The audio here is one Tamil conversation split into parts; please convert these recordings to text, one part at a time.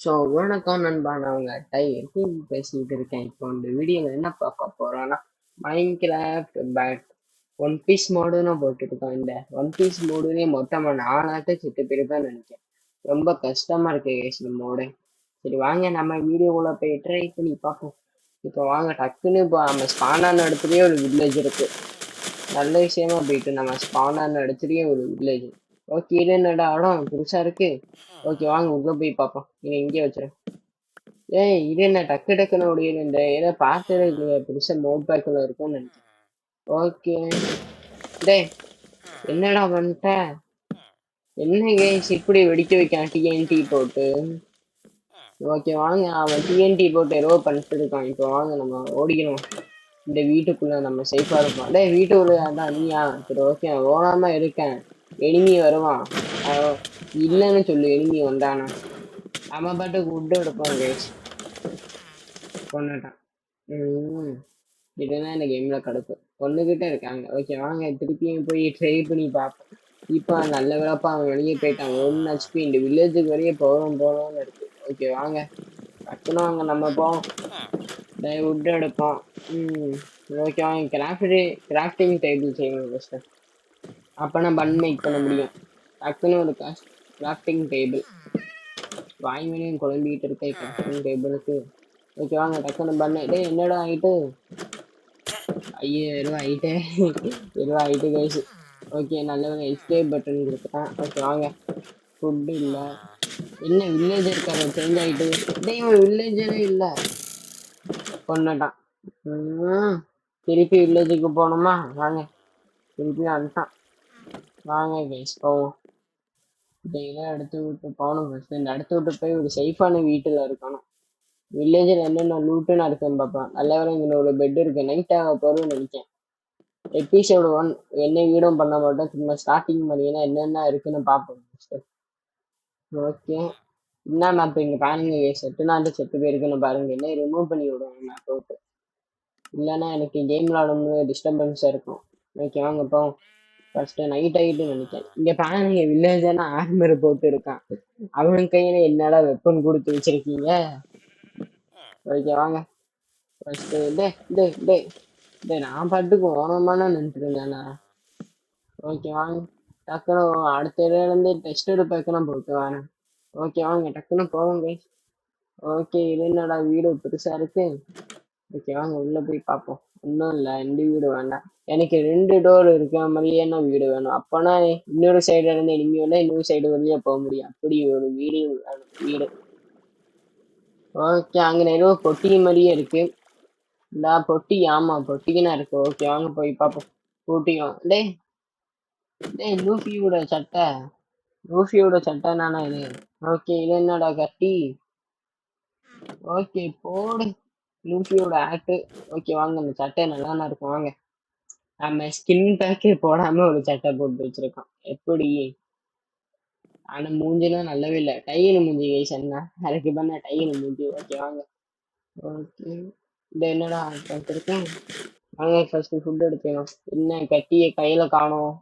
ஸோ வணக்கம் நண்பா, நான் உங்கள் டைம் பேசிக்கிட்டு இருக்கேன். இப்போ இந்த வீடியோவில் என்ன பார்க்க போகிறோன்னா மைன்கிராஃப்ட் பேட் ஒன் பீஸ் மோடுன்னு போட்டுருக்கோம். இந்த ஒன் பீஸ் மோடுனே மொத்தமாக 4 செத்து போயிருப்பேன்னு நினைக்கிறேன். ரொம்ப கஷ்டமாக இருக்கு இந்த மோடு. சரி வாங்க நம்ம வீடியோக்குள்ளே போய் ட்ரை பண்ணி பார்ப்போம். இப்போ வாங்க டக்குன்னு இப்போ நம்ம ஸ்பானான இடத்துலயே ஒரு வில்லேஜ் இருக்கு. நல்ல விஷயமா போயிட்டு நம்ம ஸ்பானான இடத்துலயே ஒரு வில்லேஜ். ஓகே, இது என்னடா இடம் புதுசா இருக்கு. ஓகே வாங்க உள்ள போய் பார்ப்போம். நீங்க இங்கே வச்சிருக்கேன். ஏய் இது என்ன டக்கு டக்குன்னு ஓடிடு இந்த ஏதோ பார்த்தது இல்லையா புதுசா நோட் பேக்கில் இருக்கும்னு நினைச்சேன். ஓகே டேய் என்னடா பண்ணிட்ட? என்ன கேஸ் இப்படி வெடிக்க வைக்கான் டிஎன்டி போட்டு? ஓகே வாங்க, அவன் டிஎன்டி போட்டு ஏதோ பண்ணிட்டு இருக்கான். இப்போ வாங்க நம்ம ஓடிக்கணும். இந்த வீட்டுக்குள்ள நம்ம சேஃபா இருப்போம். டேய் வீட்டுக்குள்ள அதான் நீயா? சரி ஓகே, ஓடாம இருக்கேன். எனிமி வருவான். இல்லைன்னு சொல்லு எனிமி வந்தானா. நம்ம பாட்டுக்கு விட்டு எடுப்போம் கேஸ். கொண்டுட்டான். இதுதான் இந்த கேம்ல கடுப்பு. ஒண்ணுகிட்ட இருக்காங்க. ஓகே வாங்க திருப்பியும் போய் ட்ரை பண்ணி பார்ப்போம். இப்போ நல்ல விளப்பா அவன் வெளியே போயிட்டான். 1 HP இந்த வில்லேஜுக்கு வரையே போகணும்னு இருக்கு. ஓகே வாங்க டக்குன்னு வாங்க நம்ம போவோம். வுட் எடுப்போம். ஓகே வாங்க கிராஃப்டிங் டேபிள் செய்யணும் ஃபர்ஸ்ட். அப்பனா பன் மேக் பண்ண முடியும். டக்குன்னு ஒரு கிராஃப்டிங் டேபிள் வாய்மொழியும் குழம்பிக்கிட்டு இருக்க கிராஃப்டிங் டேபிளுக்கு. ஓகே வாங்க டக்குன்னு பண்ண. டேய் என்னடா ஆயிட்டு? ஐயோ ஆயிட்டு கைஸ். ஓகே நல்ல ஒரு எஸ்கேப் பட்டன் கொடுத்துட்டான். ஓகே வாங்க. ஃபுட்டு இல்லை. என்ன வில்லேஜ் இருக்காரு சேஞ்ச் ஆகிட்டு? டேய் இவன் வில்லேஜரே இல்லை. கொண்டுட்டான். திருப்பி வில்லேஜுக்கு போகணுமா? வாங்க திருப்பி வந்துட்டான். வாங்க கைஸ் போவோம். இதெல்லாம் எடுத்து விட்டு போகணும் ஃபர்ஸ்ட். இந்த இடத்த விட்டு போய் ஒரு சேஃபான வீட்டில் இருக்கணும். வில்லேஜில் என்னென்ன லூட்டுன்னு இருக்குன்னு பார்ப்பேன். நல்ல வேலை இங்கே ஒரு பெட் இருக்கு. நைட் ஆக போகிறோம்னு நினைக்கிறேன். எபிசோடு 1 என்ன வீடும் பண்ண மாட்டோம். சும்மா ஸ்டார்டிங் பண்ணிங்கன்னா என்னென்ன இருக்குன்னு பார்ப்போம். ஓகே என்ன மேப் இங்கே பாருங்க. செட்டு போயிருக்குன்னு பாருங்க. என்ன ரிமூவ் பண்ணி விடுவாங்க மேப் விட்டு. இல்லைன்னா எனக்கு கேம் விளாடும்போது டிஸ்டர்பன்ஸாக இருக்கும். ஓகே வாங்க இப்போ ஃபர்ஸ்ட் நைட் ஆகிட்டு நினைக்கிறேன். இங்கே பாருங்க வில்லேஜான ஆர்மர் போட்டு இருக்கான். அவன் கையில என்னடா வெப்பன் கொடுத்து வச்சிருக்கீங்க? ஓகே வாங்க ஃபர்ஸ்ட் நான் பாட்டுக்கு ஓனமான நின்றுருந்தேண்ணா. ஓகே வாங்க டக்குனு அடுத்த இருந்து டெஸ்ட் எடுப்பேக்கணும் போட்டு வரேன். ஓகே வாங்க டக்குன்னு போவோம் கைஸ். ஓகே இது என்னடா வீடு பெருசா இருக்கு. ஓகே வாங்க உள்ள போய் பார்ப்போம். ஒன்றும் இல்லை, இந்த வீடு வேண்டாம். எனக்கு 2 டோர் இருக்கிற மாதிரியே என்ன வீடு வேணும். அப்போனா இன்னொரு சைடுல இருந்து எனிமியோட இன்னொரு சைடு வழியா போக முடியும். அப்படி ஒரு வீடு வேணும். வீடு ஓகே. அங்கே ஏதோ பொட்டி மாதிரியே இருக்கு. இந்த பொட்டி, ஆமா பொட்டிக்குன்னா இருக்கு. ஓகே வாங்க போய் பார்ப்போம். கூட்டியும் டேய் லூஃபியோட சட்டை நானா இது? ஓகே இது என்னடா கட்டி? ஓகே போடு லூஃபியோட ஆட்டு. ஓகே வாங்க அந்த சட்டை நல்லா இருக்கும். வாங்க நம்ம ஸ்கின் பேக்கே போடாம ஒரு சட்டை போட்டு வச்சிருக்கோம். எப்படி? ஆனா மூஞ்சிலாம் நல்லாவே இல்லை. டைகர் மூஞ்சி கைஸ். என்ன அதுக்கு பண்ண டைகர் மூஞ்சி. ஓகே வாங்க. ஓகே இந்த என்னடா பார்த்துருக்கேன். வாங்க ஃபர்ஸ்ட் ஃபுட் எடுத்துக்கணும். என்ன கட்டியை கையில காணோம்.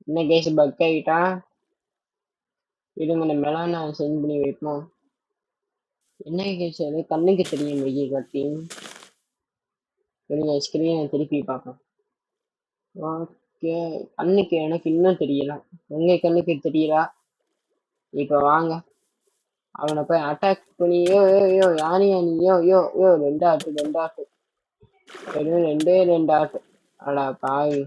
என்ன கேஸ் பக் ஆகிட்டா? இதுங்க இந்த மெலானா சென்ட் பண்ணி வைப்போம். என்ன கேஸ் அது கண்ணுக்கு தெரியும் மைய கட்டி. சரிங்க ஸ்கிரீனை திருப்பி பார்ப்போம். ஓகே கண்ணுக்கு எனக்கு இன்னும் தெரியல. உங்க கண்ணுக்கு தெரியலா? இப்போ வாங்க அவனை போய் அட்டாக் பண்ணி யோ யானையா நீ? யோ 2 ஆட்டு. வெறும் 2 ஆட்டு. அடா பாவி